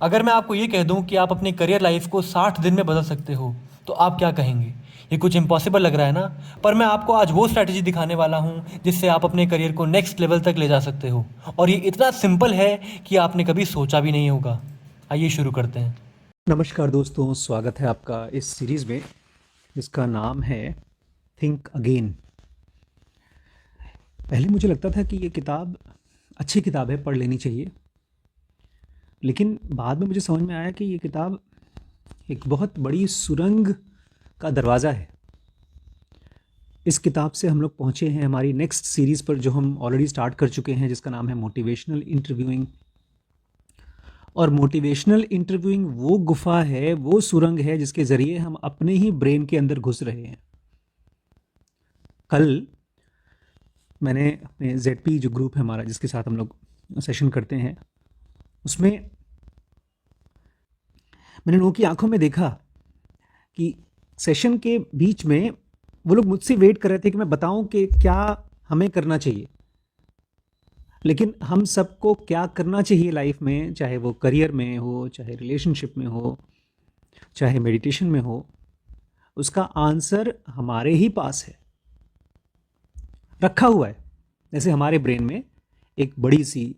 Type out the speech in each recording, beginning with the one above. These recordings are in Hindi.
अगर मैं आपको ये कह दूं कि आप अपनी करियर लाइफ को 60 दिन में बदल सकते हो, तो आप क्या कहेंगे? ये कुछ इम्पॉसिबल लग रहा है ना? पर मैं आपको आज वो स्ट्रैटेजी दिखाने वाला हूँ जिससे आप अपने करियर को नेक्स्ट लेवल तक ले जा सकते हो। और ये इतना सिंपल है कि आपने कभी सोचा भी नहीं होगा। आइए शुरू करते हैं। नमस्कार दोस्तों, स्वागत है आपका इस सीरीज़ में जिसका नाम है थिंक अगेन। पहले मुझे लगता था कि ये किताब अच्छी किताब है, पढ़ लेनी चाहिए। लेकिन बाद में मुझे समझ में आया कि ये किताब एक बहुत बड़ी सुरंग का दरवाज़ा है। इस किताब से हम लोग पहुँचे हैं हमारी नेक्स्ट सीरीज़ पर, जो हम ऑलरेडी स्टार्ट कर चुके हैं, जिसका नाम है मोटिवेशनल इंटरव्यूइंग। और मोटिवेशनल इंटरव्यूइंग वो गुफा है, वो सुरंग है जिसके ज़रिए हम अपने ही ब्रेन के अंदर घुस रहे हैं। कल मैंने अपने जेड जो ग्रुप है हमारा, जिसके साथ हम लोग सेशन करते हैं, उसमें मैंने लोगों की आंखों में देखा कि सेशन के बीच में वो लोग मुझसे वेट कर रहे थे कि मैं बताऊं कि क्या हमें करना चाहिए। लेकिन हम सबको क्या करना चाहिए लाइफ में, चाहे वो करियर में हो, चाहे रिलेशनशिप में हो, चाहे मेडिटेशन में हो, उसका आंसर हमारे ही पास है, रखा हुआ है। जैसे हमारे ब्रेन में एक बड़ी सी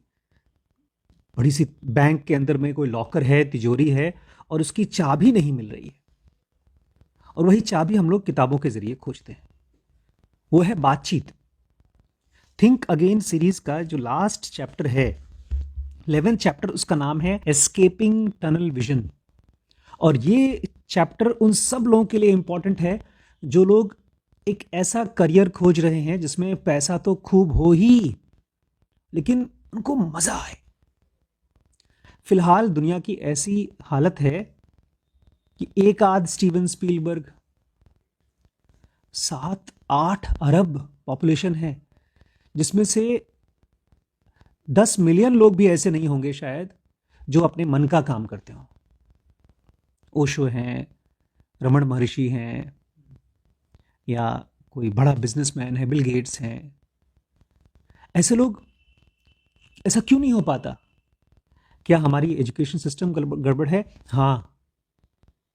बैंक के अंदर में कोई लॉकर है, तिजोरी है, और उसकी चाबी नहीं मिल रही है, और वही चाबी हम लोग किताबों के जरिए खोजते हैं। वो है बातचीत। थिंक अगेन सीरीज का जो लास्ट चैप्टर है, 11th चैप्टर, उसका नाम है एस्केपिंग टनल विजन। और ये चैप्टर उन सब लोगों के लिए इंपॉर्टेंट है जो लोग एक ऐसा करियर खोज रहे हैं जिसमें पैसा तो खूब हो ही, लेकिन उनको मजा आए। फिलहाल दुनिया की ऐसी हालत है कि एक आध स्टीवन स्पीलबर्ग, 7-8 अरब पॉपुलेशन है, जिसमें से 10 मिलियन लोग भी ऐसे नहीं होंगे शायद जो अपने मन का काम करते हों। ओशो हैं, रमन महर्षि हैं, या कोई बड़ा बिजनेसमैन है, बिल गेट्स हैं। ऐसे लोग, ऐसा क्यों नहीं हो पाता? क्या हमारी एजुकेशन सिस्टम गड़बड़ है? हाँ,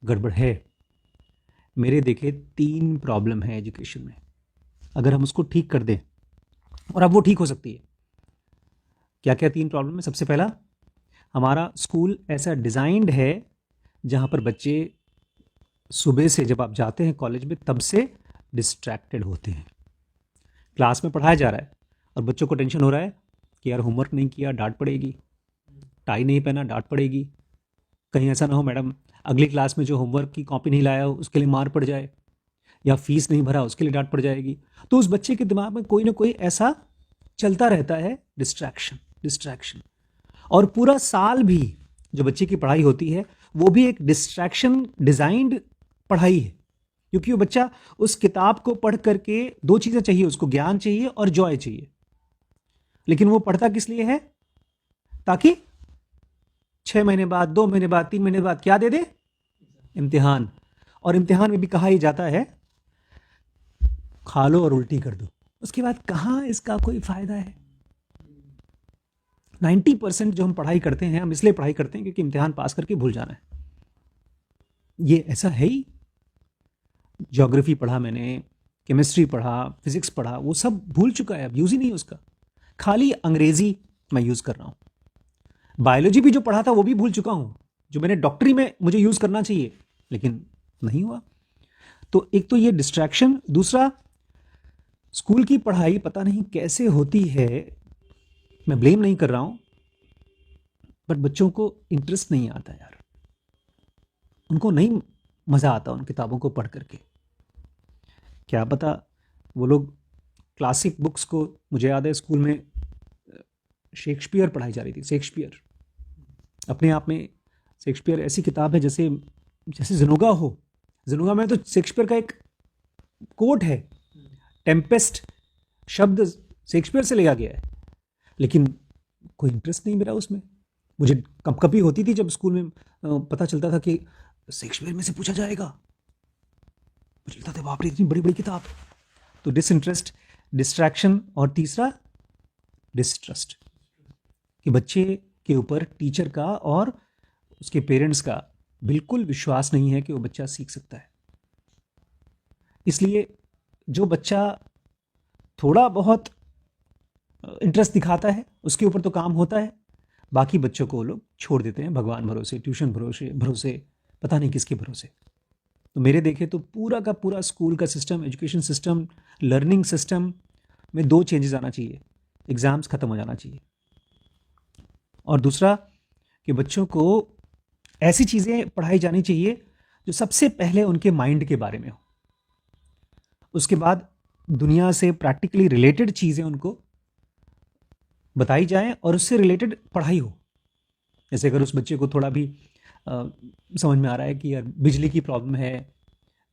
गड़बड़ है। मेरे देखे 3 प्रॉब्लम है एजुकेशन में। अगर हम उसको ठीक कर दें, और अब वो ठीक हो सकती है। क्या क्या 3 प्रॉब्लम है? सबसे पहला, हमारा स्कूल ऐसा डिज़ाइंड है जहाँ पर बच्चे सुबह से जब आप जाते हैं कॉलेज में, तब से डिस्ट्रैक्टेड होते हैं। क्लास में पढ़ाया जा रहा है और बच्चों को टेंशन हो रहा है कि यार होमवर्क नहीं किया, डांट पड़ेगी, टाई नहीं पहना, डांट पड़ेगी, कहीं ऐसा ना हो मैडम अगली क्लास में जो होमवर्क की कॉपी नहीं लाया हो उसके लिए मार पड़ जाए, या फीस नहीं भरा उसके लिए डांट पड़ जाएगी। तो उस बच्चे के दिमाग में कोई ना कोई ऐसा चलता रहता है, डिस्ट्रैक्शन डिस्ट्रैक्शन। और पूरा साल भी जो बच्चे की पढ़ाई होती है वो भी एक डिस्ट्रैक्शन डिजाइंड पढ़ाई है, क्योंकि वो बच्चा उस किताब को पढ़ करके 2 चीजें चाहिए उसको, ज्ञान चाहिए और जॉय चाहिए। लेकिन वो पढ़ता किस लिए है? ताकि 6 महीने बाद, 2 महीने बाद, 3 महीने बाद क्या दे दे? इम्तिहान। और इम्तिहान में भी कहा ही जाता है खा लो और उल्टी कर दो। उसके बाद कहाँ इसका कोई फायदा है? 90% जो हम पढ़ाई करते हैं, हम इसलिए पढ़ाई करते हैं क्योंकि इम्तिहान पास करके भूल जाना है। ये ऐसा है ही। ज्योग्राफी पढ़ा मैंने, केमिस्ट्री पढ़ा, फिजिक्स पढ़ा, वो सब भूल चुका है, अब यूज ही नहीं है उसका। खाली अंग्रेजी मैं यूज कर रहा हूं। बायोलॉजी भी जो पढ़ा था वो भी भूल चुका हूं, जो मैंने डॉक्टरी में मुझे यूज करना चाहिए, लेकिन नहीं हुआ। तो एक तो ये डिस्ट्रैक्शन, दूसरा स्कूल की पढ़ाई पता नहीं कैसे होती है, मैं ब्लेम नहीं कर रहा हूं, बट बच्चों को इंटरेस्ट नहीं आता यार, उनको नहीं मजा आता उन किताबों को पढ़ करके। क्या पता वो लोग क्लासिक बुक्स को, मुझे याद है स्कूल में शेक्सपियर पढ़ाई जा रही थी। शेक्सपियर अपने आप में, शेक्सपियर ऐसी किताब है जैसे जैसे जिनोगा हो। जिनोगा में तो शेक्सपियर का एक कोट है, टेम्पेस्ट शब्द शेक्सपियर से लिया गया है, लेकिन कोई इंटरेस्ट नहीं मेरा उसमें। मुझे कब कभी होती थी जब स्कूल में पता चलता था कि शेक्सपियर में से पूछा जाएगा, मुझे लगता था बाप रे इतनी बड़ी बड़ी किताब। तो डिसइंटरेस्ट, डिस्ट्रैक्शन, और तीसरा डिस्ट्रस्ट, कि बच्चे के ऊपर टीचर का और उसके पेरेंट्स का बिल्कुल विश्वास नहीं है कि वो बच्चा सीख सकता है। इसलिए जो बच्चा थोड़ा बहुत इंटरेस्ट दिखाता है उसके ऊपर तो काम होता है, बाकी बच्चों को वो लोग छोड़ देते हैं भगवान भरोसे, ट्यूशन भरोसे भरोसे पता नहीं किसके भरोसे। तो मेरे देखे तो पूरा का पूरा स्कूल का system, education system, learning system में 2 चेंजेस आना चाहिए। एग्ज़ाम्स ख़त्म हो जाना चाहिए, और दूसरा कि बच्चों को ऐसी चीज़ें पढ़ाई जानी चाहिए जो सबसे पहले उनके माइंड के बारे में हो, उसके बाद दुनिया से प्रैक्टिकली रिलेटेड चीज़ें उनको बताई जाएं और उससे रिलेटेड पढ़ाई हो। जैसे अगर उस बच्चे को थोड़ा भी समझ में आ रहा है कि यार बिजली की प्रॉब्लम है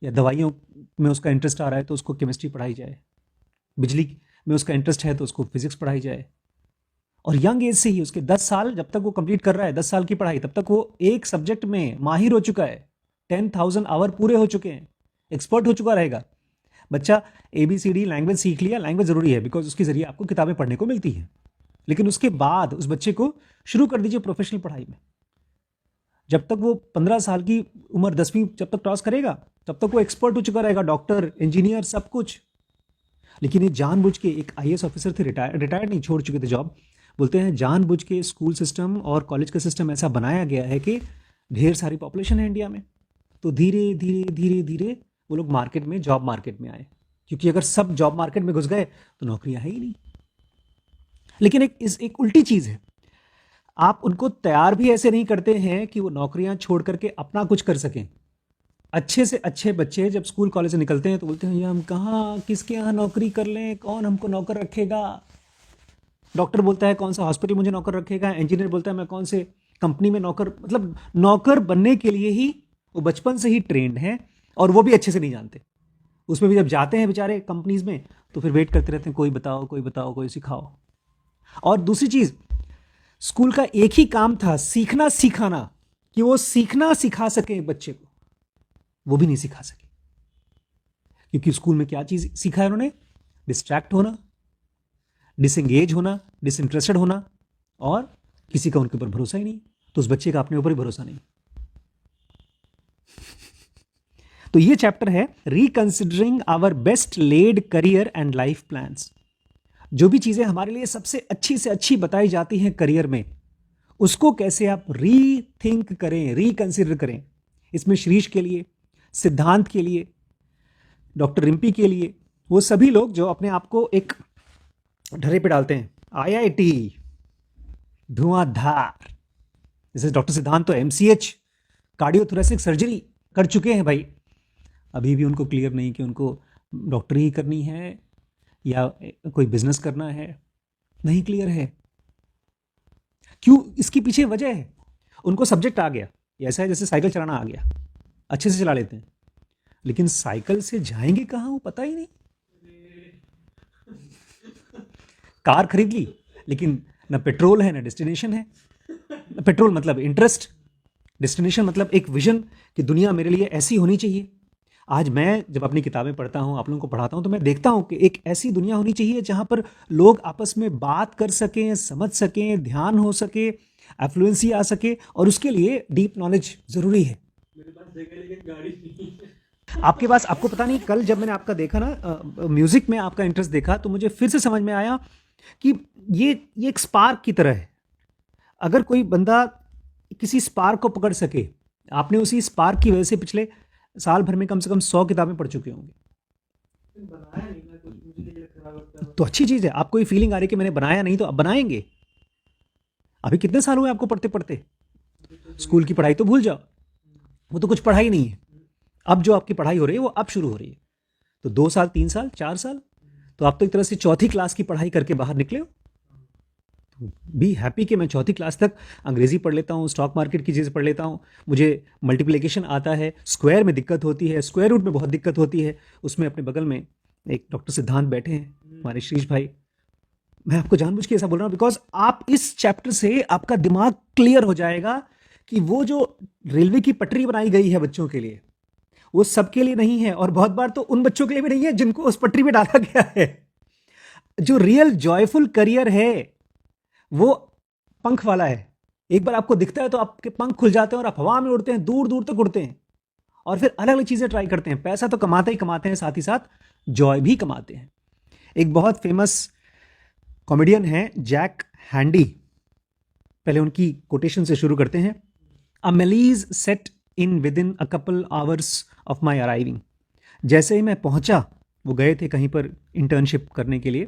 या दवाइयों में उसका इंटरेस्ट आ रहा है तो उसको केमिस्ट्री पढ़ाई जाए, बिजली में उसका इंटरेस्ट है तो उसको फिजिक्स पढ़ाई जाए। और यंग एज से ही उसके 10 साल जब तक वो कंप्लीट कर रहा है, 10 साल की पढ़ाई, तब तक वो एक सब्जेक्ट में माहिर हो चुका है, 10,000 आवर पूरे हो चुके हैं, एक्सपर्ट हो चुका रहेगा। बच्चा ABCD लैंग्वेज सीख लिया, लैंग्वेज ज़रूरी है बिकॉज उसके ज़रिए आपको किताबें पढ़ने को मिलती हैं, लेकिन उसके बाद उस बच्चे को शुरू कर दीजिए प्रोफेशनल पढ़ाई में। जब तक वो 15 साल की उम्र 10वीं जब तक क्रॉस करेगा तब तक वो एक्सपर्ट हो चुका रहेगा, डॉक्टर, इंजीनियर, सब कुछ। लेकिन ये जानबूझ के, एक IAS ऑफिसर थे, रिटायर्ड नहीं, छोड़ चुके थे जॉब, बोलते हैं जानबूझ के स्कूल सिस्टम और कॉलेज का सिस्टम ऐसा बनाया गया है कि ढेर सारी पॉपुलेशन है इंडिया में, तो धीरे धीरे धीरे धीरे वो लोग मार्केट में, जॉब मार्केट में आए, क्योंकि अगर सब जॉब मार्केट में घुस गए तो नौकरियां है ही नहीं। लेकिन एक उल्टी चीज़ है, आप उनको तैयार भी ऐसे नहीं करते हैं कि वो नौकरियां छोड़ करके अपना कुछ कर सकें। अच्छे से अच्छे बच्चे जब स्कूल कॉलेज से निकलते हैं तो बोलते हैं ये हम कहाँ, किसके यहाँ नौकरी कर लें, कौन हमको नौकर रखेगा। डॉक्टर बोलता है कौन सा हॉस्पिटल मुझे नौकर रखेगा, इंजीनियर बोलता है मैं कौन से कंपनी में नौकर, मतलब नौकर बनने के लिए ही वो बचपन से ही ट्रेंड हैं, और वो भी अच्छे से नहीं जानते। उसमें भी जब जाते हैं बेचारे कंपनीज में तो फिर वेट करते रहते हैं, कोई बताओ कोई बताओ कोई सिखाओ। और दूसरी चीज़, स्कूल का एक ही काम था सीखना सिखाना, कि वो सीखना सिखा सके बच्चे को, वो भी नहीं सिखा सके। क्योंकि स्कूल में क्या चीज़ सीखा है उन्होंने? डिस्ट्रैक्ट होना, डिसएंगेज होना, डिसइंटरेस्टेड होना, और किसी का उनके ऊपर भरोसा ही नहीं, तो उस बच्चे का अपने ऊपर ही भरोसा नहीं। तो ये चैप्टर है reconsidering our best laid career and life plans. जो भी चीजें हमारे लिए सबसे अच्छी से अच्छी बताई जाती हैं करियर में, उसको कैसे आप रीथिंक करें, रिकंसिडर करें। इसमें श्रीश के लिए, सिद्धांत के लिए, डॉक्टर रिम्पी के लिए, वो सभी लोग जो अपने आप को एक ढर्रे पे डालते हैं, IIT धुआंधार, जैसे डॉक्टर सिद्धांत तो MCH कार्डियोथोरेसिक सर्जरी कर चुके हैं भाई, अभी भी उनको क्लियर नहीं कि उनको डॉक्टरी ही करनी है या कोई बिजनेस करना है, नहीं क्लियर है। क्यों? इसके पीछे वजह है, उनको सब्जेक्ट आ गया, ऐसा है जैसे साइकिल चलाना आ गया, अच्छे से चला लेते हैं, लेकिन साइकिल से जाएंगे कहाँ वो पता ही नहीं। कार खरीद ली लेकिन ना पेट्रोल है ना डेस्टिनेशन है। पेट्रोल मतलब इंटरेस्ट, डेस्टिनेशन मतलब एक विजन कि दुनिया मेरे लिए ऐसी होनी चाहिए। आज मैं जब अपनी किताबें पढ़ता हूँ, आप लोगों को पढ़ाता हूँ, तो मैं देखता हूँ कि एक ऐसी दुनिया होनी चाहिए जहाँ पर लोग आपस में बात कर सकें, समझ सकें, ध्यान हो सके, एफ्लुएंसी आ सके, और उसके लिए डीप नॉलेज ज़रूरी है। मेरे पास जगह लेकिन गाड़ी नहीं है। आपके पास, आपको पता नहीं, कल जब मैंने आपका देखा ना, म्यूज़िक में आपका इंटरेस्ट देखा, तो मुझे फिर से समझ में आया कि ये एक स्पार्क की तरह है। अगर कोई बंदा किसी स्पार्क को पकड़ सके, आपने उसी स्पार्क की वजह से पिछले साल भर में कम से कम 100 किताबें पढ़ चुके होंगे। तो अच्छी चीज़ है, आपको ये फीलिंग आ रही है कि मैंने बनाया नहीं, तो अब बनाएंगे। अभी कितने साल हुए आपको पढ़ते पढ़ते? स्कूल की पढ़ाई तो भूल जाओ, वो तो कुछ पढ़ाई नहीं है। अब जो आपकी पढ़ाई हो रही है वो अब शुरू हो रही है। तो 2 साल, 3 साल, 4 साल, तो आप तो एक तरह से चौथी क्लास की पढ़ाई करके बाहर निकले हो। बी हैप्पी कि मैं चौथी क्लास तक अंग्रेजी पढ़ लेता हूँ, स्टॉक मार्केट की चीज़ें पढ़ लेता हूँ, मुझे मल्टीप्लिकेशन आता है, स्क्वायर में दिक्कत होती है, स्क्वायर रूट में बहुत दिक्कत होती है। उसमें अपने बगल में एक डॉक्टर सिद्धांत बैठे हैं, हमारे श्रीश भाई। मैं आपको जानबूझ के ऐसा बोल रहा हूँ बिकॉज आप इस चैप्टर से आपका दिमाग क्लियर हो जाएगा कि वो जो रेलवे की पटरी बनाई गई है बच्चों के लिए, वो सबके लिए नहीं है, और बहुत बार तो उन बच्चों के लिए भी नहीं है जिनको उस पटरी में डाला गया है। जो रियल जॉयफुल करियर है वो पंख वाला है, एक बार आपको दिखता है तो आपके पंख खुल जाते हैं और आप हवा में उड़ते हैं, दूर दूर तक उड़ते हैं और फिर अलग अलग चीज़ें ट्राई करते हैं। पैसा तो कमाते ही कमाते हैं, साथ ही साथ जॉय भी कमाते हैं। एक बहुत फेमस कॉमेडियन है जैक हैंडी, पहले उनकी कोटेशन से शुरू करते हैं। A malaise set in within a couple hours of my arriving. जैसे ही मैं पहुंचा, वो गए थे कहीं पर इंटर्नशिप करने के लिए,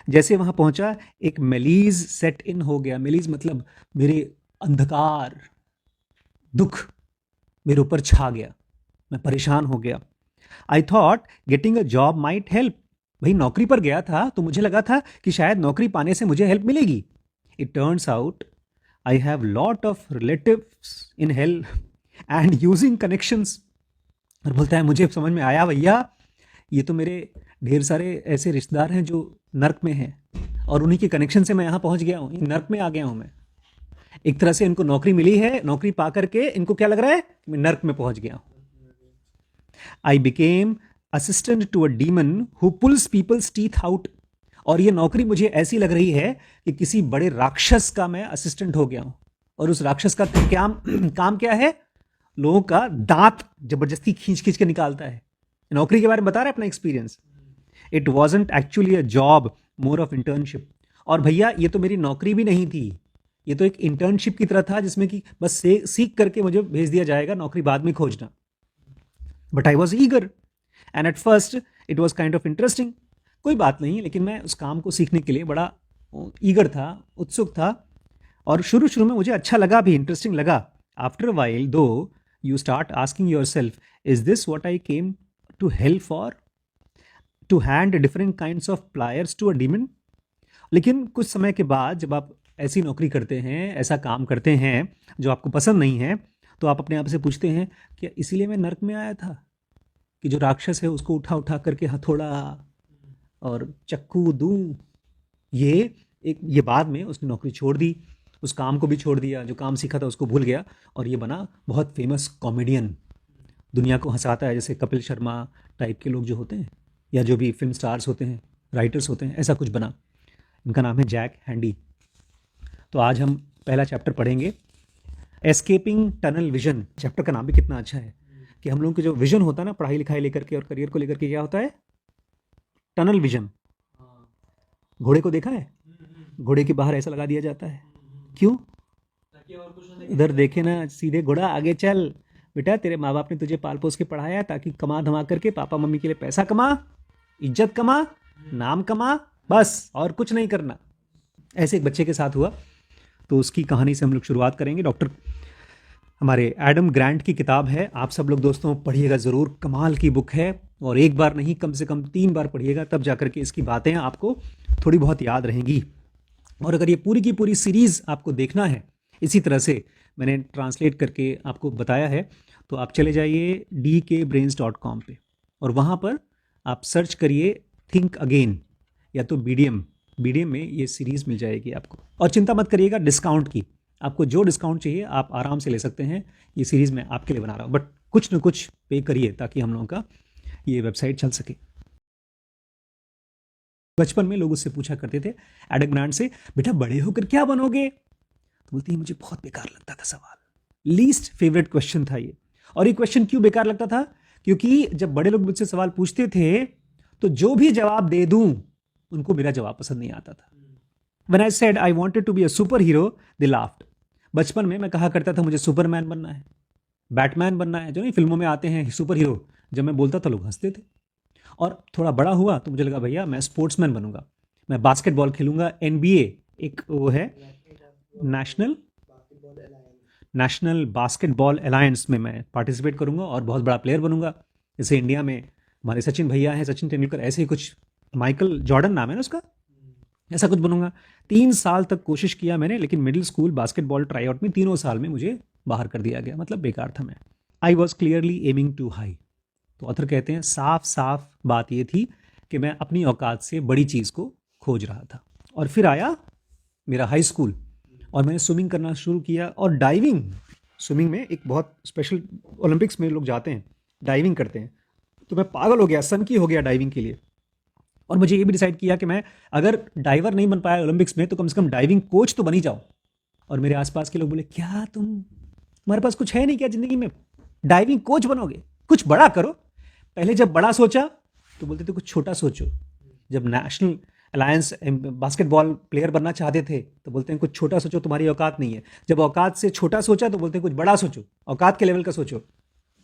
जैसे वहां पहुंचा एक मेलीज सेट इन हो गया। मेलीज मतलब मेरे अंधकार, दुख मेरे ऊपर छा गया, मैं परेशान हो गया। I thought getting a job might help. भाई नौकरी पर गया था तो मुझे लगा था कि शायद नौकरी पाने से मुझे हेल्प मिलेगी। It turns out I have lot of relatives in hell and using connections. और बोलता है मुझे समझ में आया भैया, ये तो मेरे ढेर सारे ऐसे रिश्तेदार हैं जो नर्क में हैं और उन्हीं के कनेक्शन से मैं यहाँ पहुँच गया हूँ, नर्क में आ गया हूँ मैं। एक तरह से इनको नौकरी मिली है, नौकरी पा करके इनको क्या लग रहा है, मैं नर्क में पहुँच गया हूँ। I became assistant to a demon who pulls peoples teeth out. और ये नौकरी मुझे ऐसी लग रही है कि किसी बड़े राक्षस का मैं असिस्टेंट हो गया हूँ। और उस राक्षस का काम क्या है, लोगों का दांत जबरदस्ती खींच खींच के निकालता है। नौकरी के बारे में बता रहा है अपना experience. It wasn't actually a job, more of internship. और भैया ये तो मेरी नौकरी भी नहीं थी, ये तो एक इंटर्नशिप की तरह था जिसमें कि बस सीख करके मुझे भेज दिया जाएगा, नौकरी बाद में खोजना। But I was eager and at first it was kind of interesting. कोई बात नहीं, लेकिन मैं उस काम को सीखने के लिए बड़ा ईगर था, उत्सुक था। और शुरू में मुझे अच्छा लगा भी, इंटरेस्टिंग लगा। After while though you start asking yourself, is this what I came to help for, to hand different kinds of pliers to a demon. लेकिन कुछ समय के बाद जब आप ऐसी नौकरी करते हैं, ऐसा काम करते हैं जो आपको पसंद नहीं है, तो आप अपने आप से पूछते हैं कि इसीलिए मैं नर्क में आया था, कि जो राक्षस है उसको उठा उठा करके हथौड़ा और चक्कू दूं। ये बाद में उसने नौकरी छोड़ दी, उस काम को भी छोड़ दिया, जो काम सीखा था उसको भूल गया और ये बना बहुत फेमस कॉमेडियन, दुनिया को हंसाता है, जैसे कपिल शर्मा टाइप के लोग जो होते हैं, या जो भी फिल्म स्टार्स होते हैं, राइटर्स होते हैं, ऐसा कुछ बना। इनका नाम है जैक हैंडी। तो आज हम पहला चैप्टर पढ़ेंगे, एस्केपिंग टनल विजन। चैप्टर का नाम भी कितना अच्छा है कि हम लोगों के जो विजन होता है ना, पढ़ाई लिखाई लेकर के और करियर को लेकर के, क्या होता है, टनल विजन। घोड़े को देखा है, घोड़े के बाहर ऐसा लगा दिया जाता है, क्यों, इधर देखे ना सीधे, घोड़ा आगे चल बेटा, तेरे माँ बाप ने तुझे पाल पोस के पढ़ाया ताकि कमा धमा करके पापा मम्मी के लिए पैसा कमा, इज्जत कमा, नाम कमा, बस और कुछ नहीं करना। ऐसे एक बच्चे के साथ हुआ। तो उसकी कहानी से हम लोग शुरुआत करेंगे। डॉक्टर हमारे एडम ग्रांट की किताब है, आप सब लोग दोस्तों पढ़िएगा ज़रूर, कमाल की बुक है। और एक बार नहीं, कम से कम 3 बार पढ़िएगा, तब जाकर के इसकी बातें आपको थोड़ी बहुत याद रहेंगी। और अगर ये पूरी की पूरी सीरीज़ आपको देखना है, इसी तरह से मैंने ट्रांसलेट करके आपको बताया है, तो आप चले जाइए dkbrains.com पे और वहाँ पर आप सर्च करिए थिंक अगेन, या तो BDM में ये सीरीज़ मिल जाएगी आपको। और चिंता मत करिएगा डिस्काउंट की, आपको जो डिस्काउंट चाहिए आप आराम से ले सकते हैं। ये सीरीज़ मैं आपके लिए बना रहा हूँ, बट कुछ न कुछ पे करिए ताकि हम लोगों का ये वेबसाइट चल सके। बचपन में लोग उससे पूछा करते थे एडम ग्रांट से, बेटा बड़े होकर क्या बनोगे? तो बोलती है मुझे बहुत बेकार लगता था सवाल, लीस्ट फेवरेट क्वेश्चन था ये। और ये क्वेश्चन क्यों बेकार लगता था? क्योंकि जब बड़े लोग मुझसे सवाल पूछते थे तो जो भी जवाब दे दूं उनको मेरा जवाब पसंद नहीं आता था। When I said I wanted to be a superhero, they laughed. बचपन में मैं कहा करता था मुझे सुपरमैन बनना है, बैटमैन बनना है, जो नहीं फिल्मों में आते हैं सुपर हीरो। जब मैं बोलता था लोग हंसते थे। और थोड़ा बड़ा हुआ तो मुझे लगा भैया मैं स्पोर्ट्समैन बनूंगा, मैं बास्केटबॉल खेलूंगा। NBA एक वो है नेशनल बास्केटबॉल अलायंस में मैं पार्टिसिपेट करूंगा और बहुत बड़ा प्लेयर बनूंगा। जैसे इंडिया में हमारे सचिन भैया हैं, सचिन तेंदुलकर, ऐसे ही कुछ, माइकल जॉर्डन नाम है ना उसका, ऐसा कुछ बनूंगा। 3 साल तक कोशिश किया मैंने, लेकिन middle school basketball try out में 3 साल में मुझे बाहर कर दिया गया, मतलब बेकार था मैं। I was clearly aiming too high. तो ऑथर कहते हैं साफ साफ बात ये थी कि मैं अपनी औकात से बड़ी चीज़ को खोज रहा था। और फिर आया मेरा हाई स्कूल और मैंने स्विमिंग करना शुरू किया। और डाइविंग, स्विमिंग में एक बहुत स्पेशल, ओलंपिक्स में लोग जाते हैं डाइविंग करते हैं, तो मैं पागल हो गया, सनकी हो गया डाइविंग के लिए। और मुझे ये भी डिसाइड किया कि मैं अगर डाइवर नहीं बन पाया ओलंपिक्स में तो कम से कम डाइविंग कोच तो बन ही जाऊँ। और मेरे आसपास के लोग बोले, क्या तुम्हारे पास कुछ है नहीं क्या ज़िंदगी में? डाइविंग कोच बनोगे? कुछ बड़ा करो। पहले जब बड़ा सोचा तो बोलते थे कुछ छोटा सोचो। जब नेशनल अलायंस बास्केटबॉल प्लेयर बनना चाहते थे तो बोलते हैं कुछ छोटा सोचो, तुम्हारी औकात नहीं है। जब औकात से छोटा सोचा तो बोलते हैं कुछ बड़ा सोचो, औकात के लेवल का सोचो।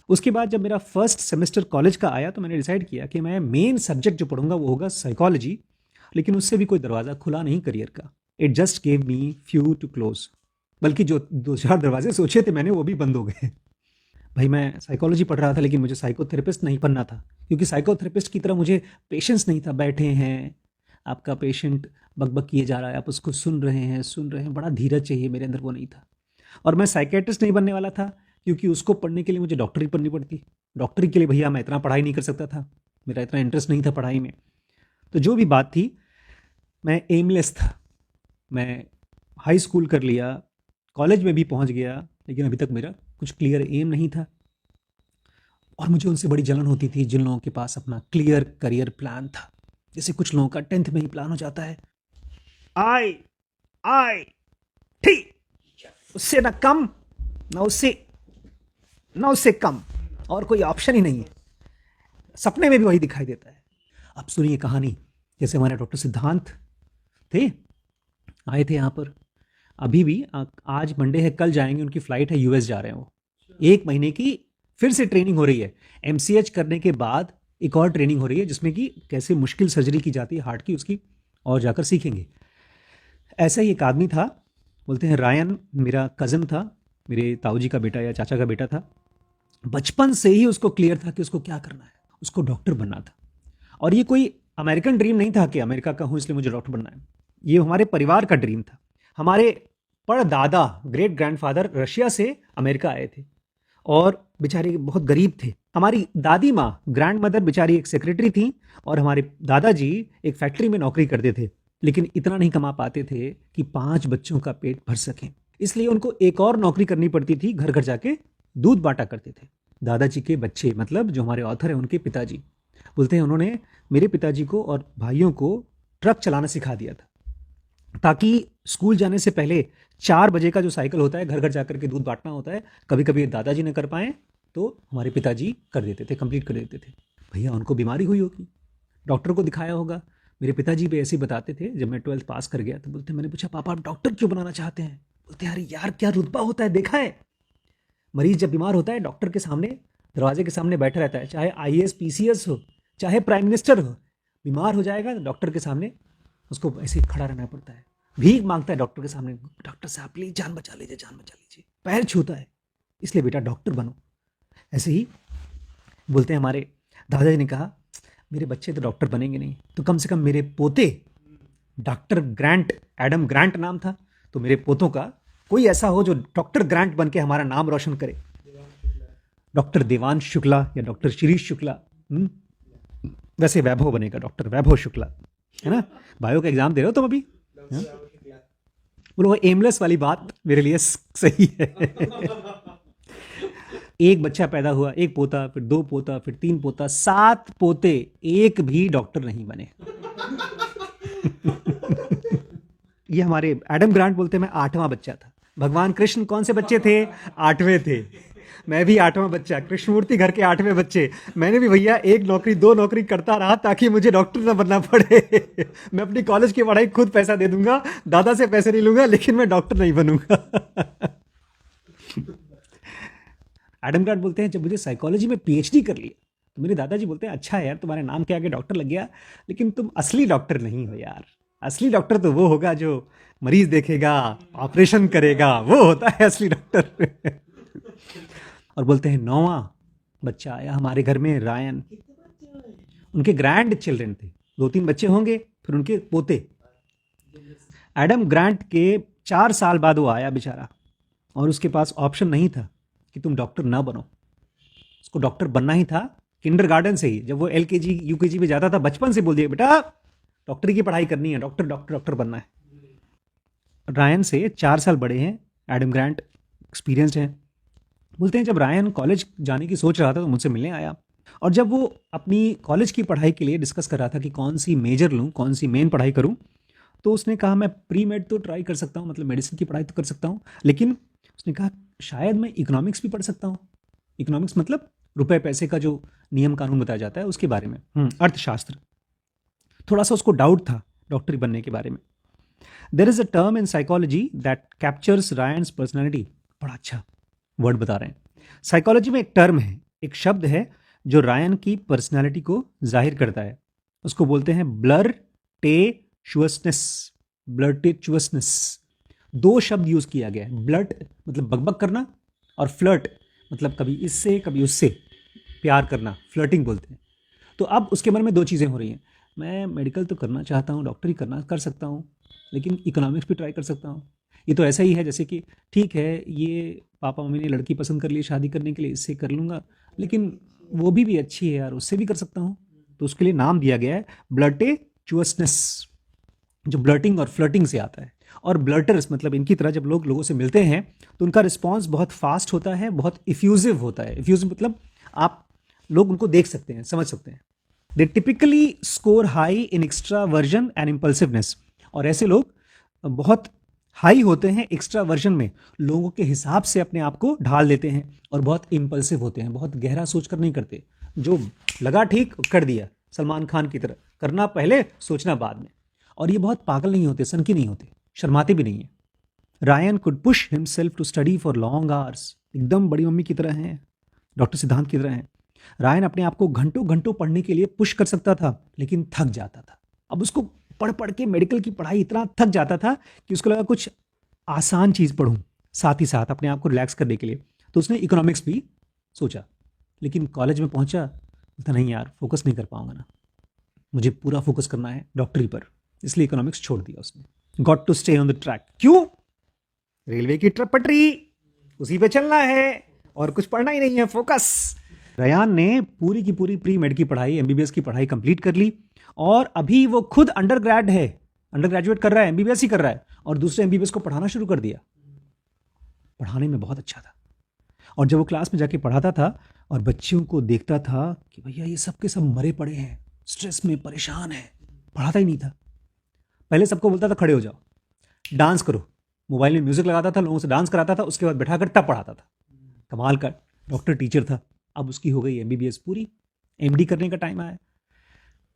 उसके बाद जब मेरा फर्स्ट सेमेस्टर कॉलेज का आया तो मैंने डिसाइड किया कि मैं मेन सब्जेक्ट जो पढ़ूंगा वो होगा साइकोलॉजी, लेकिन उससे भी कोई दरवाज़ा खुला नहीं करियर का। It just gave me few too close, बल्कि जो 2-4 दरवाजे सोचे थे मैंने वो भी बंद हो गए। भाई मैं साइकोलॉजी पढ़ रहा था लेकिन मुझे साइकोथेरेपिस्ट नहीं बनना था, क्योंकि साइकोथेरेपिस्ट की तरह मुझे पेशेंस नहीं था। बैठे हैं, आपका पेशेंट बकबक किए जा रहा है, आप उसको सुन रहे हैं, बड़ा धीरज चाहिए, मेरे अंदर वो नहीं था। और मैं साइकेट्रिस्ट नहीं बनने वाला था, क्योंकि उसको पढ़ने के लिए मुझे डॉक्टरी पढ़नी पड़ती। डॉक्टरी के लिए भैया मैं इतना पढ़ाई नहीं कर सकता था, मेरा इतना इंटरेस्ट नहीं था पढ़ाई में। तो जो भी बात थी, मैं एमलेस था। मैं हाई स्कूल कर लिया, कॉलेज में भी पहुंच गया, लेकिन अभी तक मेरा कुछ क्लियर एम नहीं था। और मुझे उनसे बड़ी जलन होती थी जिन लोगों के पास अपना क्लियर करियर प्लान था। जैसे कुछ लोगों का 10th में ही प्लान हो जाता है, आई ठीक, उससे ना कम ना उससे कम, और कोई ऑप्शन ही नहीं है। सपने में भी वही दिखाई देता है। अब सुनिए कहानी। जैसे हमारे डॉक्टर सिद्धांत थे, आए थे यहाँ पर, अभी भी आज मंडे है, कल जाएंगे, उनकी फ्लाइट है, यूएस जा रहे हैं वो। 1 महीने की फिर से ट्रेनिंग हो रही है। एमसीएच करने के बाद एक और ट्रेनिंग हो रही है जिसमें कि कैसे मुश्किल सर्जरी की जाती है हार्ट की, उसकी और जाकर सीखेंगे। ऐसा ही एक आदमी था, बोलते हैं रायन, मेरा कज़न था, मेरे ताऊ जी का बेटा या चाचा का बेटा था। बचपन से ही उसको क्लियर था कि उसको क्या करना है, उसको डॉक्टर बनना था। और ये कोई अमेरिकन ड्रीम नहीं था कि अमेरिका का हूँ इसलिए मुझे डॉक्टर बनना है। ये हमारे परिवार का ड्रीम था। हमारे परदादा, ग्रेट ग्रैंडफादर रशिया से अमेरिका आए थे और बेचारे बहुत गरीब थे। हमारी दादी माँ, ग्रैंड मदर, बेचारी एक सेक्रेटरी थी और हमारे दादाजी एक फैक्ट्री में नौकरी करते थे, लेकिन इतना नहीं कमा पाते थे कि 5 बच्चों का पेट भर सकें। इसलिए उनको एक और नौकरी करनी पड़ती थी, घर घर जाके दूध बांटा करते थे। दादाजी के बच्चे, मतलब जो हमारे ऑथर हैं उनके पिताजी, बोलते हैं उन्होंने मेरे पिताजी को और भाइयों को ट्रक चलाना सिखा दिया था, ताकि स्कूल जाने से पहले 4 बजे का जो साइकिल होता है, घर घर जाकर के दूध बांटना होता है, कभी कभी दादाजी ने कर पाए तो हमारे पिताजी कर देते थे, कंप्लीट कर देते थे। भैया उनको बीमारी हुई होगी, डॉक्टर को दिखाया होगा। मेरे पिताजी भी ऐसे ही बताते थे। जब मैं 12th पास कर गया तो बोलते, मैंने पूछा पापा आप डॉक्टर क्यों बनाना चाहते हैं? बोलते अरे यार क्या रुतबा होता है, देखा है मरीज जब बीमार होता है डॉक्टर के सामने, दरवाजे के सामने बैठा रहता है, चाहे आईएएस पीसीएस हो, चाहे प्राइम मिनिस्टर हो, बीमार हो जाएगा तो डॉक्टर के सामने उसको ऐसे खड़ा रहना पड़ता है, भीख मांगता है डॉक्टर के सामने, डॉक्टर साहब प्लीज जान बचा लीजिए, पैर छूता है, इसलिए बेटा डॉक्टर बनो। ऐसे ही बोलते हैं हमारे दादाजी ने कहा मेरे बच्चे तो डॉक्टर बनेंगे नहीं, तो कम से कम मेरे पोते, डॉक्टर ग्रांट, एडम ग्रांट नाम था, तो मेरे पोतों का कोई ऐसा हो जो डॉक्टर ग्रांट बन के हमारा नाम रोशन करे। डॉक्टर देवांश शुक्ला या डॉक्टर शिरीष शुक्ला, वैसे वैभव बनेगा, डॉक्टर वैभव शुक्ला, है ना? बायो का एग्जाम दे रहे हो तुम अभी? बोलो एमलेस वाली बात मेरे लिए सही है। एक बच्चा पैदा हुआ, एक पोता, फिर 2 पोता, फिर 3 पोता, 7 पोते, एक भी डॉक्टर नहीं बने। ये हमारे एडम ग्रांट बोलते हैं मैं 8वां बच्चा था। भगवान कृष्ण कौन से बच्चे थे? 8वें थे। मैं भी 8वां बच्चा, कृष्णमूर्ति घर के 8वें बच्चे। मैंने भी भैया 1 नौकरी 2 नौकरी करता रहा ताकि मुझे डॉक्टर ना बनना पड़े। मैं अपनी कॉलेज की पढ़ाई खुद पैसा दे दूंगा, दादा से पैसे नहीं लूंगा, लेकिन मैं डॉक्टर नहीं बनूंगा। एडम ग्रांट बोलते हैं जब मुझे साइकोलॉजी में पीएचडी कर लिया तो मेरे दादाजी बोलते हैं अच्छा है यार तुम्हारे नाम के आगे डॉक्टर लग गया, लेकिन तुम असली डॉक्टर नहीं हो यार। असली डॉक्टर तो वो होगा जो मरीज देखेगा, ऑपरेशन करेगा, वो होता है असली डॉक्टर। और बोलते हैं 9वां बच्चा आया हमारे घर में, रायन। उनके ग्रैंड चिल्ड्रन थे, 2-3 बच्चे होंगे, फिर उनके पोते। एडम ग्रांट के 4 साल बाद वो आया बेचारा, और उसके पास ऑप्शन नहीं था कि तुम डॉक्टर ना बनो, उसको डॉक्टर बनना ही था। किंडरगार्टन से ही, जब वो एलकेजी यूकेजी में जाता था, बचपन से बोल दिया बेटा डॉक्टरी की पढ़ाई करनी है, डॉक्टर बनना है। रायन से 4 साल बड़े हैं एडम ग्रांट, एक्सपीरियंस्ड हैं। बोलते हैं जब रायन कॉलेज जाने की सोच रहा था तो मुझसे मिलने आया, और जब वो अपनी कॉलेज की पढ़ाई के लिए डिस्कस कर रहा था कि कौन सी मेजर लूँ, कौन सी मेन पढ़ाई करूँ, तो उसने कहा मैं प्री मेड तो ट्राई कर सकता हूँ, मतलब मेडिसिन की पढ़ाई तो कर सकता हूँ, लेकिन उसने कहा शायद मैं इकोनॉमिक्स भी पढ़ सकता हूँ। इकोनॉमिक्स मतलब रुपए पैसे का जो नियम कानून बताया जाता है उसके बारे में, अर्थशास्त्र। थोड़ा सा उसको डाउट था डॉक्टरी बनने के बारे में। There is a term in psychology that captures रायन्स personality. बड़ा अच्छा वर्ड बता रहे हैं। साइकोलॉजी में एक टर्म है, एक शब्द है जो रायन की पर्सनैलिटी को जाहिर करता है। उसको बोलते हैं ब्लर्टेचुअसनेस। ब्लर्टेचुअसनेस, दो शब्द यूज किया गया है। ब्लर्ट मतलब बकबक करना, और फ्लर्ट मतलब कभी इससे कभी उससे प्यार करना, फ्लर्टिंग बोलते हैं। तो अब उसके मन में दो चीज़ें हो रही हैं, मैं मेडिकल तो करना चाहता हूँ, डॉक्टरी करना कर सकता हूँ, लेकिन इकोनॉमिक्स भी ट्राई कर सकता हूँ। ये तो ऐसा ही है जैसे कि ठीक है ये पापा मम्मी ने लड़की पसंद कर ली शादी करने के लिए, इससे कर लूँगा, लेकिन वो भी अच्छी है यार, उससे भी कर सकता हूँ। तो उसके लिए नाम दिया गया है ब्लर्टेचुअसनेस, जो ब्लर्टिंग और फ्लर्टिंग से आता है। और ब्लर्टर्स मतलब इनकी तरह जब लोग लोगों से मिलते हैं तो उनका रिस्पॉन्स बहुत फास्ट होता है, बहुत इफ्यूजिव होता है। इफ्यूजिव मतलब आप लोग उनको देख सकते हैं, समझ सकते हैं। दे typically score high in extraversion and impulsiveness. और ऐसे लोग बहुत हाई होते हैं एक्स्ट्रावर्जन में, लोगों के हिसाब से अपने आप को ढाल देते हैं, और बहुत इम्पल्सिव होते हैं, बहुत गहरा सोच कर नहीं करते, जो लगा ठीक कर दिया, सलमान खान की तरह करना पहले सोचना बाद में। और ये बहुत पागल नहीं होते, सनकी नहीं होते, शर्माते भी नहीं है। Ryan could push himself to study for long hours. एकदम बड़ी मम्मी की तरह हैं, डॉक्टर सिद्धांत की तरह हैं। रायन अपने आप को घंटों घंटों पढ़ने के लिए पुश कर सकता था, लेकिन थक जाता था। अब उसको पढ़ पढ़ के मेडिकल की पढ़ाई इतना थक जाता था कि उसको लगा कुछ आसान चीज़ पढ़ूं साथ ही साथ अपने आप को रिलैक्स करने के लिए। तो उसने इकोनॉमिक्स भी सोचा, लेकिन कॉलेज में पहुंचा, बोलता नहीं यार फोकस नहीं कर पाऊंगा ना, मुझे पूरा फोकस करना है डॉक्टरी पर, इसलिए इकोनॉमिक्स छोड़ दिया उसने। Got to stay on the track. क्यों? रेलवे की पटरी, उसी पे चलना है और कुछ पढ़ना ही नहीं है, फोकस। रयान ने पूरी की पूरी प्री मेड की पढ़ाई, एमबीबीएस की पढ़ाई कंप्लीट कर ली, और अभी वो खुद अंडर ग्रेजुएट कर रहा है, एमबीबीएस ही कर रहा है, और दूसरे एमबीबीएस को पढ़ाना शुरू कर दिया। पढ़ाने में बहुत अच्छा था, और जब वो क्लास में जाके पढ़ाता था और बच्चियों को देखता था कि भैया ये सब के सब मरे पड़े हैं, स्ट्रेस में परेशान है, पढ़ाता ही नहीं था। पहले सबको बोलता था खड़े हो जाओ, डांस करो, मोबाइल में म्यूजिक लगाता था, लोगों से डांस कराता था, उसके बाद बैठाकर तब पढ़ाता था। कमाल का डॉक्टर टीचर था। अब उसकी हो गई एमबीबीएस पूरी, एमडी करने का टाइम आया।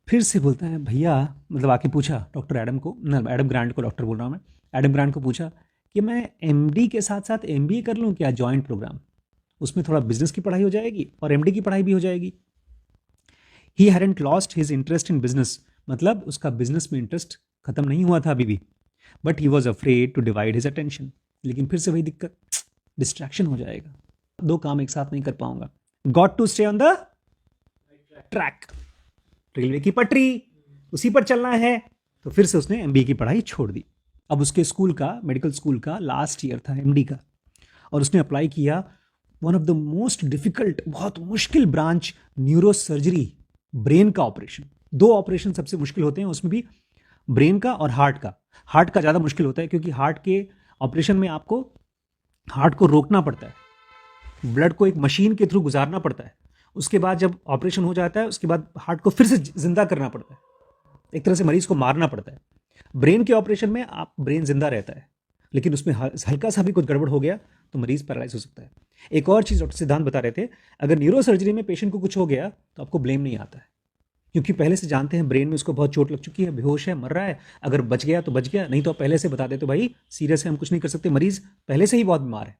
फिर से बोलता है भैया, मतलब आके पूछा डॉक्टर एडम को, एडम ग्रांट को डॉक्टर बोल रहा हूँ मैं, एडम ग्रांट को पूछा कि मैं एमडी के साथ साथ एमबीए कर लूँ क्या, जॉइंट प्रोग्राम, उसमें थोड़ा बिजनेस की पढ़ाई हो जाएगी और एमडी की पढ़ाई भी हो जाएगी। He hadn't lost his interest in business, मतलब उसका बिजनेस में इंटरेस्ट खत्म नहीं हुआ था अभी भी, but he was afraid to divide his attention. लेकिन फिर से वही दिक्कत, डिस्ट्रैक्शन हो जाएगा, दो काम एक साथ नहीं कर पाऊंगा। Got to stay on the track, railway की पटरी, उसी पर चलना है। तो फिर से उसने एमबीए की पढ़ाई छोड़ दी। अब उसके स्कूल का, मेडिकल स्कूल का लास्ट ईयर था एमडी का, और उसने अप्लाई किया one of the most difficult, बहुत मुश्किल ब्रांच, न्यूरो सर्जरी, ब्रेन का ऑपरेशन। दो ऑपरेशन सबसे मुश्किल होते हैं, उसमें भी ब्रेन का और हार्ट का। हार्ट का ज़्यादा मुश्किल होता है क्योंकि हार्ट के ऑपरेशन में आपको हार्ट को रोकना पड़ता है, ब्लड को एक मशीन के थ्रू गुजारना पड़ता है, उसके बाद जब ऑपरेशन हो जाता है उसके बाद हार्ट को फिर से जिंदा करना पड़ता है, एक तरह से मरीज को मारना पड़ता है। ब्रेन के ऑपरेशन में आप ब्रेन जिंदा रहता है, लेकिन उसमें हल्का सा भी कुछ गड़बड़ हो गया तो मरीज पैरालाइज हो सकता है। एक और चीज़ डॉक्टर सिद्धांत बता रहे थे, अगर न्यूरो सर्जरी में पेशेंट को कुछ हो गया तो आपको ब्लेम नहीं आता है, क्योंकि पहले से जानते हैं ब्रेन में उसको बहुत चोट लग चुकी है, बेहोश है, मर रहा है, अगर बच गया तो बच गया, नहीं तो पहले से बता देते भाई सीरियस है, हम कुछ नहीं कर सकते, मरीज पहले से ही बहुत बीमार है।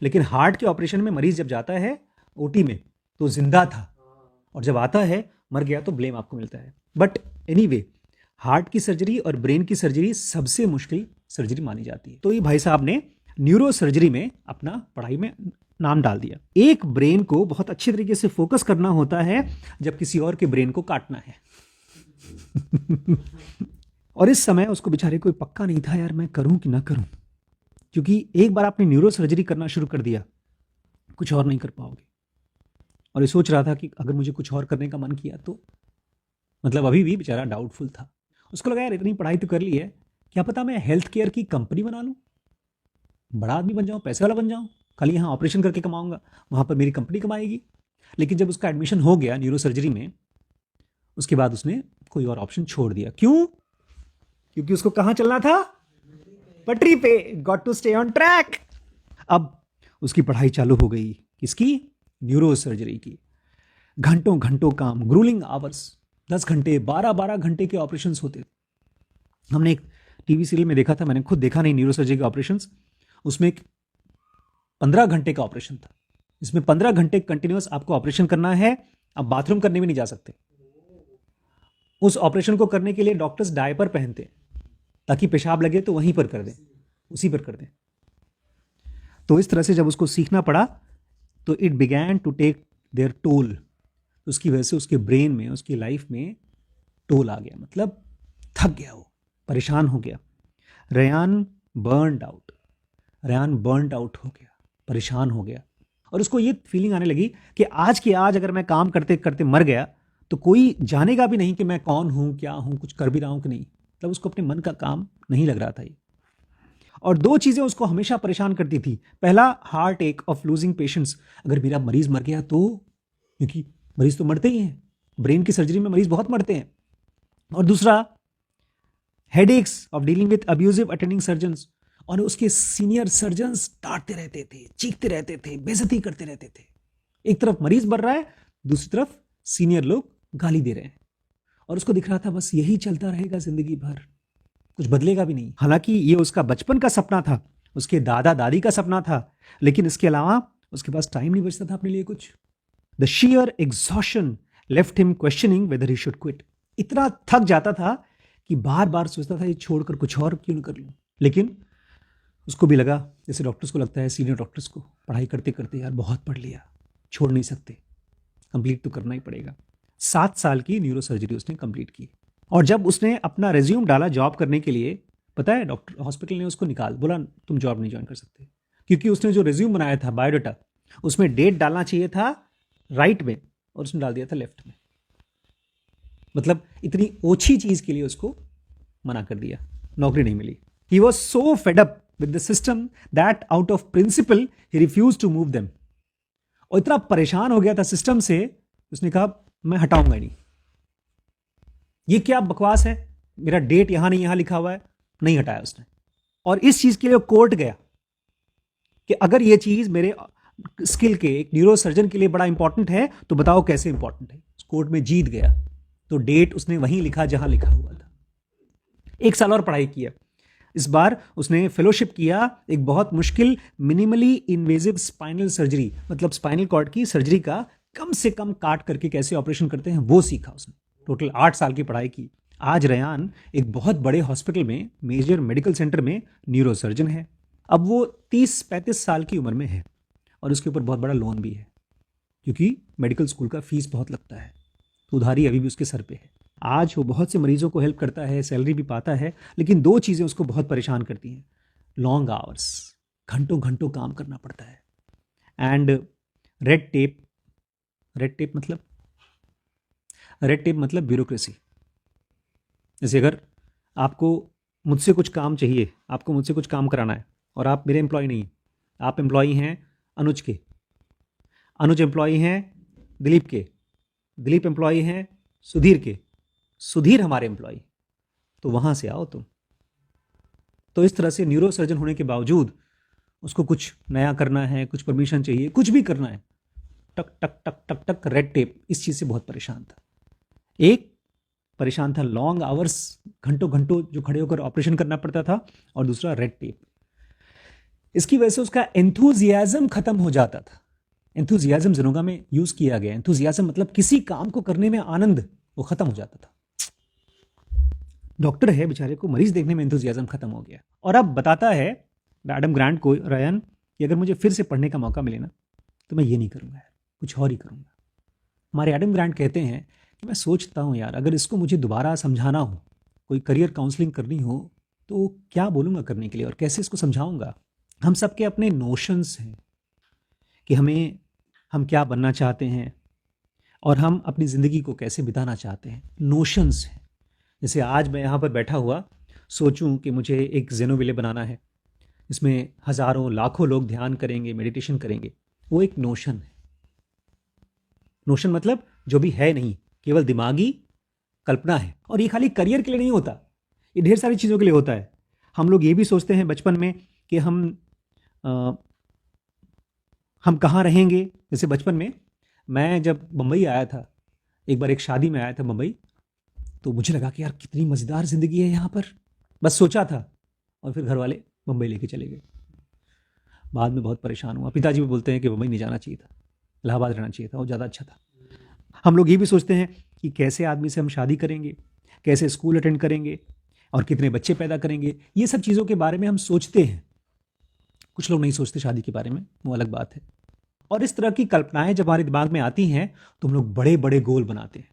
लेकिन हार्ट के ऑपरेशन में मरीज जब जाता है ओटी में तो जिंदा था, और जब आता है मर गया तो ब्लेम आपको मिलता है। बट एनीवे, हार्ट की सर्जरी और ब्रेन की सर्जरी सबसे मुश्किल सर्जरी मानी जाती है। तो ये भाई साहब ने न्यूरो सर्जरी में अपना पढ़ाई में नाम डाल दिया। एक ब्रेन को बहुत अच्छे तरीके से फोकस करना होता है जब किसी और के ब्रेन को काटना है। और इस समय उसको बेचारे कोई पक्का नहीं था, यार मैं करूं कि ना करूं, क्योंकि एक बार आपने न्यूरो सर्जरी करना शुरू कर दिया कुछ और नहीं कर पाओगे। और ये सोच रहा था कि अगर मुझे कुछ और करने का मन किया तो, मतलब अभी भी बेचारा डाउटफुल था। उसको लगा यार इतनी पढ़ाई तो कर ली है, क्या पता मैं हेल्थ केयर की कंपनी बना लूं, बड़ा आदमी बन जाऊं, पैसे वाला बन जाऊं, खाली यहाँ ऑपरेशन करके कमाऊंगा, वहां पर मेरी कंपनी कमाएगी। लेकिन जब उसका एडमिशन हो गया न्यूरो सर्जरी में, उसके बाद उसने कोई और ऑप्शन छोड़ दिया। क्यों? क्योंकि उसको कहां चलना था? पटरी पे। Got to stay on track. अब उसकी पढ़ाई चालू हो गई। किसकी? न्यूरो सर्जरी की। घंटों घंटों काम, ग्रूलिंग आवर्स, 10 घंटे 12-12 घंटे के ऑपरेशंस होते थे। हमने एक टीवी सीरियल में देखा था, मैंने खुद देखा नहीं न्यूरो सर्जरी के ऑपरेशंस। उसमें 15 घंटे का ऑपरेशन था। इसमें 15 घंटे कंटिन्यूअस आपको ऑपरेशन करना है। आप बाथरूम करने भी नहीं जा सकते। उस ऑपरेशन को करने के लिए डॉक्टर्स डायपर पहनते हैं ताकि पेशाब लगे तो वहीं पर कर दें, उसी पर कर दें। तो इस तरह से जब उसको सीखना पड़ा तो it began to take their toll. उसकी वजह से उसके ब्रेन में, उसकी लाइफ में टोल आ गया, मतलब थक गया, वो परेशान हो गया। रेयान बर्नड आउट हो गया, परेशान हो गया। और उसको ये फीलिंग आने लगी कि आज के आज अगर मैं काम करते करते मर गया तो कोई जानेगा भी नहीं कि मैं कौन हूं, क्या हूं, कुछ कर भी रहा हूं कि नहीं। मतलब उसको अपने मन का काम नहीं लग रहा था ये। और दो चीजें उसको हमेशा परेशान करती थी। पहला, हार्ट एक ऑफ लूजिंग पेशेंट्स। अगर मेरा मरीज मर गया तो, क्योंकि मरीज तो मरते ही हैं, ब्रेन की सर्जरी में मरीज बहुत मरते हैं। और दूसरा, headaches of dealing with abusive attending surgeons. और उसके सीनियर सर्जन्स डांटते रहते थे, चीखते रहते थे, बेइज्जती करते रहते थे। एक तरफ मरीज मर रहा है, दूसरी तरफ सीनियर लोग गाली दे रहे हैं। और उसको दिख रहा था बस यही चलता रहेगा जिंदगी भर, कुछ बदलेगा भी नहीं। हालांकि ये उसका बचपन का सपना था, उसके दादा दादी का सपना था, लेकिन इसके अलावा उसके पास टाइम नहीं बचता था अपने लिए कुछ। The sheer exhaustion left him questioning whether he should quit. इतना थक जाता था कि बार बार सोचता था ये छोड़कर कुछ और क्यों न कर लूं। लेकिन उसको भी लगा, जैसे डॉक्टर्स को लगता है, सीनियर डॉक्टर्स को, पढ़ाई करते करते यार बहुत पढ़ लिया, छोड़ नहीं सकते, कंप्लीट तो करना ही पड़ेगा। 7 साल की न्यूरो सर्जरी उसने कंप्लीट की। और जब उसने अपना रेज्यूम डाला जॉब करने के लिए, पता है डॉक्टर हॉस्पिटल ने उसको बोला तुम जॉब नहीं ज्वाइन कर सकते, क्योंकि उसने जो रेज्यूम बनाया था बायोडाटा, उसमें डेट डालना चाहिए था राइट में और उसने डाल दिया था लेफ्ट में। मतलब इतनी ओछी चीज के लिए उसको मना कर दिया, नौकरी नहीं मिली। He was so fed up with the system that out of principle he refuse to move them. और इतना परेशान हो गया था सिस्टम से, उसने कहा मैं हटाऊंगा नहीं, ये क्या बकवास है, मेरा डेट यहां नहीं यहां लिखा हुआ है। नहीं हटाया उसने। और इस चीज के लिए कोर्ट गया कि अगर ये चीज मेरे स्किल के, एक न्यूरो सर्जन के लिए बड़ा इंपॉर्टेंट है तो बताओ कैसे इंपॉर्टेंट है। कोर्ट में जीत गया तो डेट उसने वहीं लिखा जहां लिखा हुआ था। 1 साल और पढ़ाई किया। इस बार उसने फेलोशिप किया एक बहुत मुश्किल मिनिमली इन्वेजिव स्पाइनल सर्जरी, मतलब स्पाइनल कॉर्ड की सर्जरी का कम से कम काट करके कैसे ऑपरेशन करते हैं वो सीखा उसने। टोटल 8 साल की पढ़ाई की। आज रेयान एक बहुत बड़े हॉस्पिटल में, मेजर मेडिकल सेंटर में न्यूरो सर्जन है। अब वो 30-35 साल की उम्र में है और उसके ऊपर बहुत बड़ा लोन भी है, क्योंकि मेडिकल स्कूल का फीस बहुत लगता है, तो उधारी अभी भी उसके सर पे है। आज वो बहुत से मरीजों को हेल्प करता है, सैलरी भी पाता है, लेकिन 2 चीज़ें उसको बहुत परेशान करती हैं। लॉन्ग आवर्स, घंटों घंटों काम करना पड़ता है, and red tape. Red tape मतलब ब्यूरोक्रेसी। जैसे अगर आपको मुझसे कुछ काम चाहिए, आपको मुझसे कुछ काम कराना है और आप मेरे एम्प्लॉय नहीं, आप एम्प्लॉय हैं अनुज के, अनुज एम्प्लॉय हैं दिलीप के, दिलीप एम्प्लॉय हैं सुधीर के, सुधीर हमारे एम्प्लॉय, तो वहां से आओ तुम। तो इस तरह से न्यूरो सर्जन होने के बावजूद उसको कुछ नया करना है, कुछ परमिशन चाहिए, कुछ भी करना है, टक टक टक टक टक रेड टेप। इस चीज से बहुत परेशान था। एक परेशान था लॉन्ग आवर्स, घंटों घंटों जो खड़े होकर ऑपरेशन करना पड़ता था, और दूसरा रेड टेप। इसकी वजह से उसका एंथुजियाज्म खत्म हो जाता था। एंथुजियाज्म जिनोगा में यूज किया गया। एंथुजियाज्म मतलब किसी काम को करने में आनंद, वो खत्म हो जाता था। डॉक्टर है बेचारे को, मरीज देखने में एंथुजियाज्म खत्म हो गया। और अब बताता है एडम ग्रांट को रेयान कि अगर मुझे फिर से पढ़ने का मौका मिले ना तो मैं ये नहीं करूंगा यार, कुछ और ही करूंगा। हमारे एडम ग्रांट कहते हैं कि मैं सोचता हूं यार, अगर इसको मुझे दोबारा समझाना हो, कोई करियर काउंसलिंग करनी हो, तो क्या बोलूंगा करने के लिए और कैसे इसको समझाऊंगा। हम सबके अपने नोशंस हैं कि हम क्या बनना चाहते हैं और हम अपनी ज़िंदगी को कैसे बिताना चाहते हैं। नोशंस हैं। जैसे आज मैं यहाँ पर बैठा हुआ सोचूं कि मुझे एक ज़ेनोविले बनाना है, इसमें हज़ारों लाखों लोग ध्यान करेंगे, मेडिटेशन करेंगे, वो एक नोशन है। नोशन मतलब जो भी है नहीं, केवल दिमागी कल्पना है। और ये खाली करियर के लिए नहीं होता, ये ढेर सारी चीज़ों के लिए होता है। हम लोग ये भी सोचते हैं बचपन में कि हम कहाँ रहेंगे। जैसे बचपन में मैं जब मुंबई आया था, एक बार एक शादी में आया था मुंबई, तो मुझे लगा कि यार कितनी मज़ेदार ज़िंदगी है यहाँ पर, बस सोचा था। और फिर घर वाले मुंबई लेके चले गए। बाद में बहुत परेशान हुआ। पिताजी भी बोलते हैं कि मुंबई नहीं जाना चाहिए था, इलाहाबाद रहना चाहिए था, वो ज़्यादा अच्छा था। हम लोग ये भी सोचते हैं कि कैसे आदमी से हम शादी करेंगे, कैसे स्कूल अटेंड करेंगे और कितने बच्चे पैदा करेंगे। ये सब चीज़ों के बारे में हम सोचते हैं। कुछ लोग नहीं सोचते शादी के बारे में, वो अलग बात है। और इस तरह की कल्पनाएं जब हमारे दिमाग में आती हैं तो हम लोग बड़े बड़े गोल बनाते हैं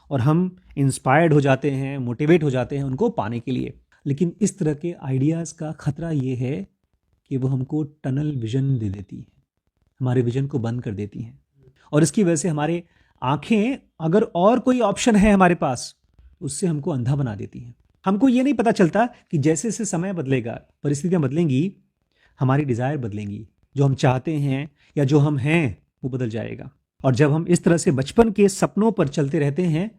और हम इंस्पायर्ड हो जाते हैं, मोटिवेट हो जाते हैं उनको पाने के लिए। लेकिन इस तरह के आइडियाज़ का ख़तरा ये है कि वो हमको टनल विजन दे देती है, हमारे विजन को बंद कर देती हैं। और इसकी वजह से हमारे आंखें, अगर और कोई ऑप्शन है हमारे पास, उससे हमको अंधा बना देती हैं। हमको ये नहीं पता चलता कि जैसे जैसे समय बदलेगा, परिस्थितियाँ बदलेंगी, हमारी डिज़ायर बदलेंगी, जो हम चाहते हैं या जो हम हैं वो बदल जाएगा। और जब हम इस तरह से बचपन के सपनों पर चलते रहते हैं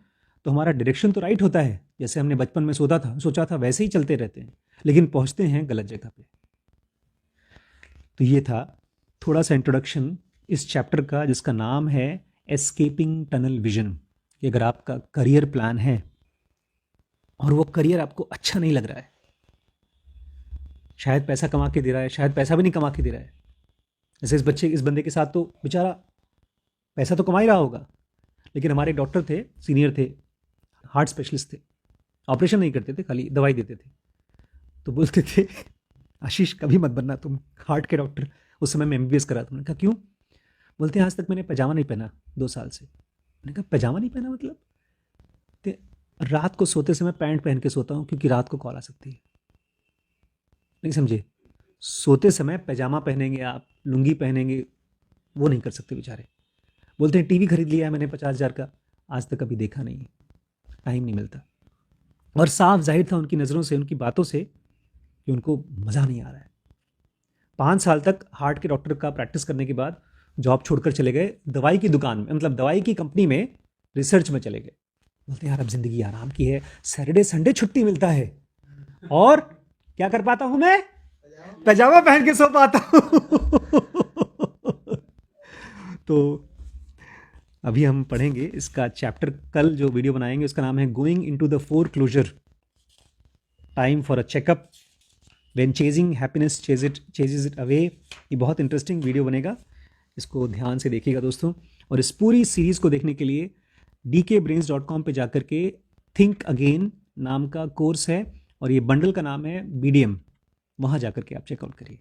तो हमारा डायरेक्शन तो राइट होता है, जैसे हमने बचपन में सोचा था वैसे ही चलते रहते हैं, लेकिन पहुंचते हैं गलत जगह पे। तो ये था थोड़ा सा इंट्रोडक्शन इस चैप्टर का, जिसका नाम है एस्केपिंग टनल विजन। कि अगर आपका करियर प्लान है और वो करियर आपको अच्छा नहीं लग रहा है, शायद पैसा कमा के दे रहा है, शायद पैसा भी नहीं कमा के दे रहा है। जैसे इस बंदे के साथ तो बेचारा पैसा तो कमा ही रहा होगा, लेकिन हमारे डॉक्टर थे, सीनियर थे, हार्ट स्पेशलिस्ट थे, ऑपरेशन नहीं करते थे, खाली दवाई देते थे। तो बोलते थे आशीष कभी मत बनना तुम हार्ट के डॉक्टर। उस समय मैं एमबीबीएस करा था। मैंने कहा क्यों? बोलते हैं आज तक मैंने पैजामा नहीं पहना 2 साल से। मैंने कहा पैजामा नहीं पहना मतलब? रात को सोते समय पैंट पहन के सोता हूँ क्योंकि रात को कॉल आ सकती है। नहीं समझे? सोते समय पैजामा पहनेंगे आप, लुंगी पहनेंगे, वो नहीं कर सकते बेचारे। बोलते हैं टीवी खरीद लिया है मैंने 50,000 का, आज तक कभी देखा नहीं, टाइम नहीं मिलता। और साफ जाहिर था उनकी नज़रों से, उनकी बातों से, कि उनको मज़ा नहीं आ रहा है। 5 साल तक हार्ट के डॉक्टर का प्रैक्टिस करने के बाद जॉब छोड़कर चले गए दवाई की दुकान में, मतलब दवाई की कंपनी में रिसर्च में चले गए। बोलते हैं यार अब ज़िंदगी आराम की है, सैटरडे संडे छुट्टी मिलता है और क्या कर पाता हूँ मैं? पैजामा पहन के सो पाता हूँ। तो अभी हम पढ़ेंगे इसका चैप्टर। कल जो वीडियो बनाएंगे उसका नाम है going into the foreclosure, time for a checkup, when chasing happiness ceases it away. ये बहुत इंटरेस्टिंग वीडियो बनेगा, इसको ध्यान से देखिएगा दोस्तों। और इस पूरी सीरीज़ को देखने के लिए dkbrains.com पे जाकर के थिंक अगेन नाम का कोर्स है और ये बंडल का नाम है BDM, वहाँ जाकर के आप चेकआउट करिए।